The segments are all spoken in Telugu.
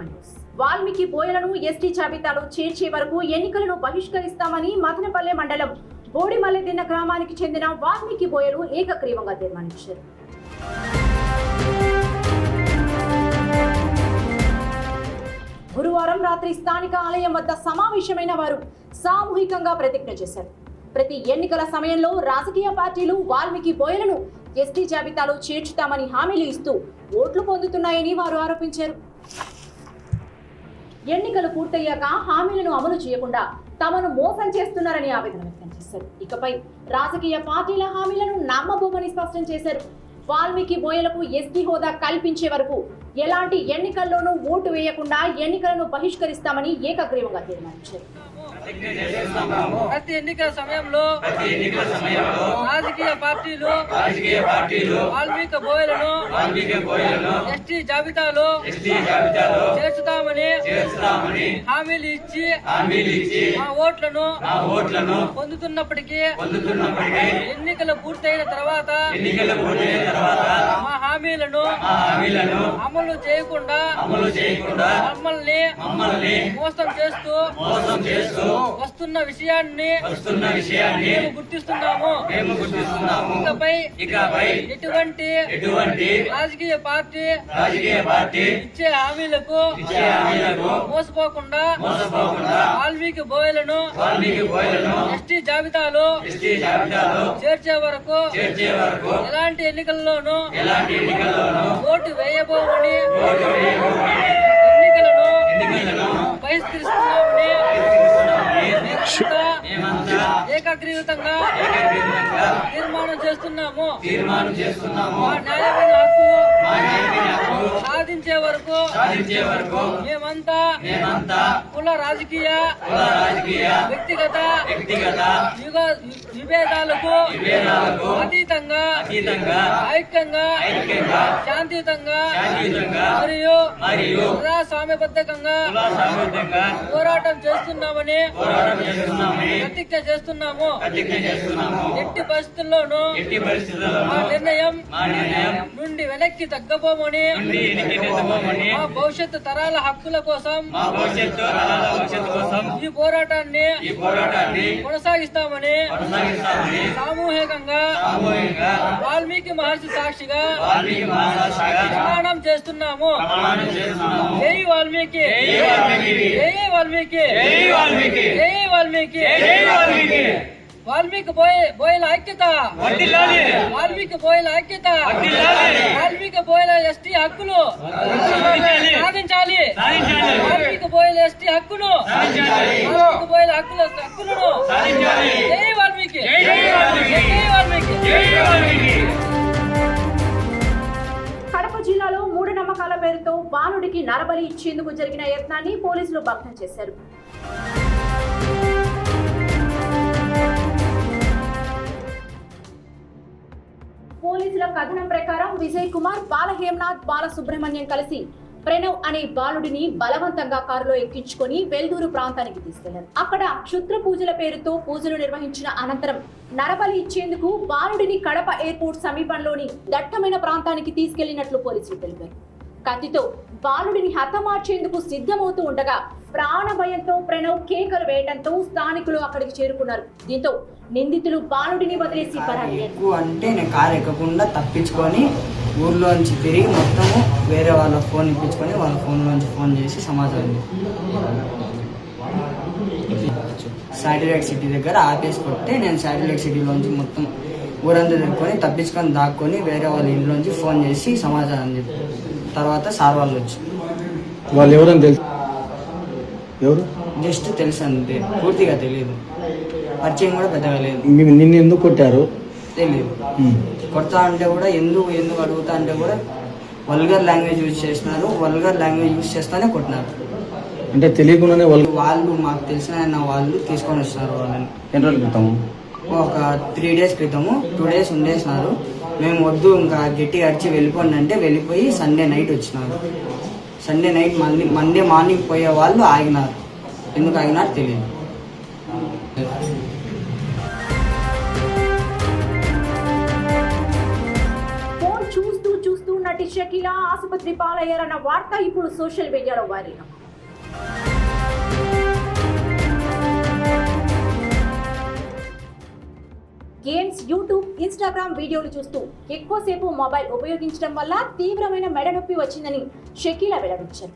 న్యూస్. వాల్మీకి బోయలను ఎస్టీ జాబితాలో చేర్చే వరకు ఎన్నికలను బహిష్కరిస్తామని మదనపల్లె మండలం బోడిమల్లెదిన్న గ్రామానికి చెందిన వాల్మీకి బోయలు ఏకగ్రీవంగా తీర్మానించారు. గురువారం రాత్రి స్థానిక ఆలయం వద్ద సమావేశమైన వారు సామూహికంగా ప్రతిజ్ఞ చేశారు. ప్రతి ఎన్నికల సమయంలో రాజకీయ పార్టీలు వాల్మీకి బోయలను ఎస్టీ జాబితాలో చేర్చుతామని హామీలు ఇస్తూ ఓట్లు పొందుతున్నాయని వారు ఆరోపించారు. ఎన్నికలు పూర్తయ్యాక హామీలను అమలు చేయకుండా తమను మోసం చేస్తున్నారని ఆవేదన వ్యక్తం చేశారు. ఇకపై రాజకీయ పార్టీల హామీలను నమ్మబోమని స్పష్టం చేశారు. వాల్మీకి బోయలకు ఎస్టీ హోదా కల్పించే వరకు ఎలాంటి ఎన్నికల్లోనూ ఓటు వేయకుండా ఎన్నికలను బహిష్కరిస్తామని ఏకగ్రీవంగా తీర్మానించారు. ప్రతి ఎన్నికల సమయంలో రాజకీయ పార్టీలు వాల్మీకి బోయలను ఎస్టీ జాబితాలో చేర్చుతామని హామీలు ఇచ్చి మా ఓట్లను పొందుతున్నప్పటికీ ఎన్నికలు పూర్తయిన తర్వాత మా హామీలను అమలు చేయకుండా మమ్మల్ని మోసం చేస్తూ వస్తున్న విషయాన్ని మేము గుర్తిస్తున్నాము. ఇకపై ఎటువంటి రాజకీయ పార్టీ ఇచ్చే హామీలకు మోసపోకుండా వాల్మీకి బోయలను ఎస్టీ జాబితాలో చేర్చే వరకు ఎలాంటి ఎన్నికల్లోనూ ఓటు వేయబోమని ఎన్నికలను బహిష్కరిస్తున్నామని ఏకగ్రీవంగా తీర్మానం చేస్తున్నాము. మా న్యాయమైన హక్కు సాధించే వరకు మేమంతా కుల రాజకీయ వ్యక్తిగత విభేదాలకు అతీతంగా ఐక్యంగా శాంతియుతంగా మరియు ప్రజాస్వామ్యబద్ధంగా పోరాటం చేస్తున్నామని ప్రతిజ్ఞ చేస్తున్నాము. ఎట్టి పరిస్థితుల్లోనూ మా నిర్ణయం నుండి వెనక్కి తగ్గబోమని మా భవిష్యత్తు తరాల హక్కుల కోసం ఈ పోరాటాన్ని కొనసాగిస్తామని సామూహికంగా వాల్మీకి మహర్షి సాక్షిగా ప్రమాణం చేస్తున్నాము. జై వాల్మీకి, జై వాల్మీకి, జై వాల్మీకి. వాల్మీకి బోయల ఐక్యత, వాల్మీకి బోయల ఐక్యత, వాల్మీకి బోయల ఎస్టీ హక్కులు సాధించాలి. వాల్మీకి బోయల ఎస్టీ హక్కును, వాల్మీకి బోయల హక్కులను జై వాల్మీకి, జై వాల్మీకి. కడప జిల్లాలో మూఢనమ్మకాల పేరుతో బాలుడికి నరబలి ఇచ్చేందుకు జరిగిన యత్నాన్ని పోలీసులు భగ్నం చేశారు. పోలీసుల కథనం ప్రకారం విజయ్ కుమార్, బాలహేమ్నాథ్, బాలసుబ్రహ్మణ్యం కలిసి ప్రణవ్ అనే బాలుడిని బలవంతంగా కారులో ఎక్కించుకొని వెల్దూరు ప్రాంతానికి తీసుకెళ్లారు. అక్కడ క్షుద్ర పూజల పేరుతో పూజలు నిర్వహించిన అనంతరం నరబలి ఇచ్చేందుకు బాలుడిని కడప ఎయిర్పోర్ట్ సమీపంలోని దట్టమైన ప్రాంతానికి తీసుకెళ్లినట్లు పోలీసులు తెలిపారు. కత్తితో బాలుడిని హతమార్చేందుకు సిద్ధమవుతూ ఉండగా ప్రాణ భయంతో ప్రణవ్ కేకలు వేయడంతో స్థానికులు అక్కడికి చేరుకున్నారు. దీంతో నిందితులు బాలుడిని వదిలేసి పరారయ్యారు. అంటే నేను కారు ఎక్కకుండా తప్పించుకొని ఊర్లోంచి తిరిగి మొత్తము వేరే వాళ్ళ ఫోన్ ఇప్పించుకొని వాళ్ళ ఫోన్లోంచి ఫోన్ చేసి సమాచారం శాటిలైట్ సిటీ దగ్గర ఆపేసి కొట్టే నేను శాటిలైట్ సిటీలోంచి మొత్తం ఊరంతా తిరుక్కొని తప్పించుకొని దాక్కొని వేరే వాళ్ళ ఇంట్లోంచి ఫోన్ చేసి సమాచారం చెప్పి తర్వాత సార్ వాళ్ళు వచ్చి వాళ్ళు ఎవరని తెలుసు? ఎవరు? జస్ట్ తెలుసు అంతే, పూర్తిగా తెలియదు. పరిచయం కూడా పెద్దగా లేదు. నిన్ను ఎందుకు కొట్టారు? తెలియదు. కొడతా అంటే కూడా ఎందుకు అడుగుతా అంటే కూడా వల్గర్ లాంగ్వేజ్ యూజ్ చేస్తున్నారు. వల్గర్ లాంగ్వేజ్ యూజ్ చేస్తానే కొట్టినారు. అంటే తెలియకుండానే వాళ్ళు మాకు తెలిసిన వాళ్ళు తీసుకొని వచ్చినారు. వాళ్ళని ఎన్ని రోజుల క్రితము? ఒక 3 days క్రితము 2 days ఉండేసినారు. మేము వద్దు ఇంకా గట్టి అడిచి వెళ్ళిపోండి అంటే వెళ్ళిపోయి సండే నైట్ వచ్చినారు. సండే నైట్ మండే మార్నింగ్ పోయే వాళ్ళు ఆగినారు. ఎందుకు ఆగినారు తెలియదు. ఫోన్ చూస్తూ నటి షకీలా ఆసుపత్రి పాలయ్యారన్న వార్త ఇప్పుడు సోషల్ మీడియాలో వైరల్. గేమ్స్, యూట్యూబ్, ఇన్స్టాగ్రామ్ వీడియోలు చూస్తూ ఎక్కువసేపు మొబైల్ ఉపయోగించడం వల్ల తీవ్రమైన మెడ నొప్పి వచ్చిందని షకీలా వెల్లడించారు.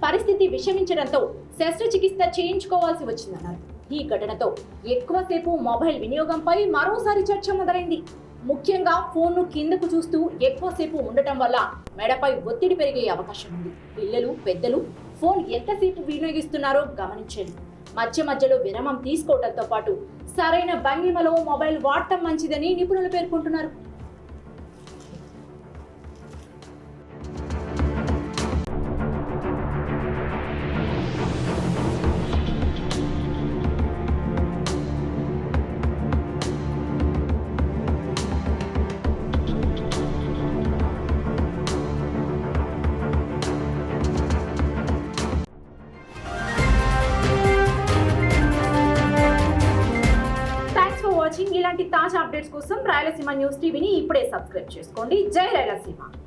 పరిస్థితి విషమించడంతో శస్త్రచికిత్స చేయించుకోవాల్సి వచ్చిందన్నారు. ఈ ఘటనతో ఎక్కువసేపు మొబైల్ వినియోగంపై మరోసారి చర్చ మొదలైంది. ముఖ్యంగా ఫోన్ను కిందకు చూస్తూ ఎక్కువసేపు ఉండటం వల్ల మెడపై ఒత్తిడి పెరిగే అవకాశం ఉంది. పిల్లలు, పెద్దలు ఫోన్ ఎంతసేపు వినియోగిస్తున్నారో గమనించండి. మధ్య మధ్యలో విరామం తీసుకోవడంతో పాటు సరైన భంగిమలో మొబైల్ వాడటం మంచిదని నిపుణులు పేర్కొంటున్నారు. ఇలాంటి తాజా అప్డేట్స్ కోసం రాయలసీమ న్యూస్ టీవీని ఇప్పుడే సబ్స్క్రైబ్ చేసుకోండి. జై రాయలసీమ.